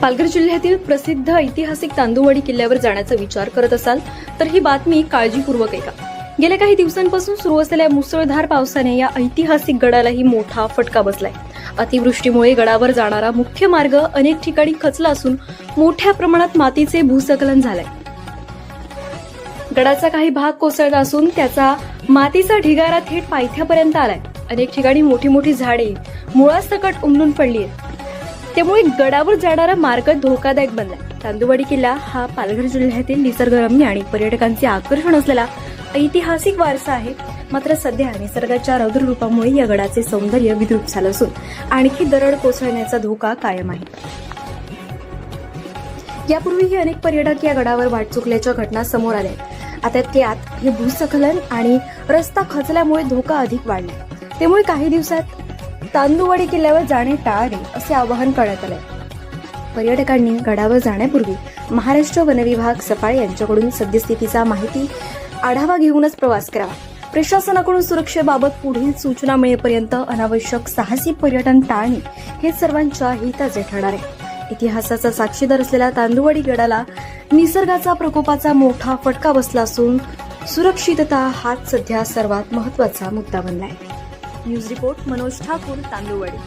पालघर जिल्ह्यातील प्रसिद्ध ऐतिहासिक तांदुवाडी किल्ल्यावर जाण्याचा विचार करत असाल तर ही बातमी काळजीपूर्वक ऐका। गेल्या काही दिवसांपासून सुरू असलेल्या मुसळधार पावसाने या ऐतिहासिक गडालाही मोठा फटका बसलाय। अतिवृष्टीमुळे गडावर जाणारा मुख्य मार्ग अनेक ठिकाणी खचला असून मोठ्या प्रमाणात मातीचे भूस्खलन झालंय। गडाचा काही भाग कोसळला असून त्याचा मातीचा ढिगारा थेट पायथ्यापर्यंत आलाय। अनेक ठिकाणी मोठी मोठी झाडे मुळासकट उमलून पडली आहेत, त्यामुळे गडावर जाणारा मार्ग धोकादायक बनलाय। तांदुवाडी किल्ला हा पालघर जिल्ह्यातील निसर्गरम्य आणि पर्यटकांचे आकर्षण असलेला ऐतिहासिक वारसा आहे। मात्र सध्या निसर्गाच्या रौद्र रूपामुळे या गडाचे सौंदर्य विद्रूप झालं असून आणखी दरड कोसळण्याचा धोका कायम आहे। यापूर्वीही अनेक पर्यटक या गडावर वाट चुकल्याच्या घटना समोर आल्या। आता त्यात हे भूस्खलन आणि रस्ता खचल्यामुळे धोका अधिक वाढला, त्यामुळे काही दिवसात तांदुवाडी किल्ल्यावर जाणे टाळावे असे आवाहन करण्यात आले। पर्यटकांनी गडावर जाण्यापूर्वी महाराष्ट्र वन विभाग सफाळे यांच्याकडून सद्यस्थितीचा माहिती आढावा घेऊनच प्रवास करावा। प्रशासनाकडून सुरक्षेबाबत पुढील सूचना मिळेपर्यंत अनावश्यक साहसी पर्यटन टाळणे हे सर्वांच्या हिताचे ठरणार आहे। इतिहासाचा साक्षीदार असलेल्या तांदुवाडी गडाला निसर्गाचा प्रकोपाचा मोठा फटका बसला असून सुरक्षितता हाच सध्या सर्वात महत्त्वाचा मुद्दा बनलाय। News report Manoj Thakur, तांदुवाडी।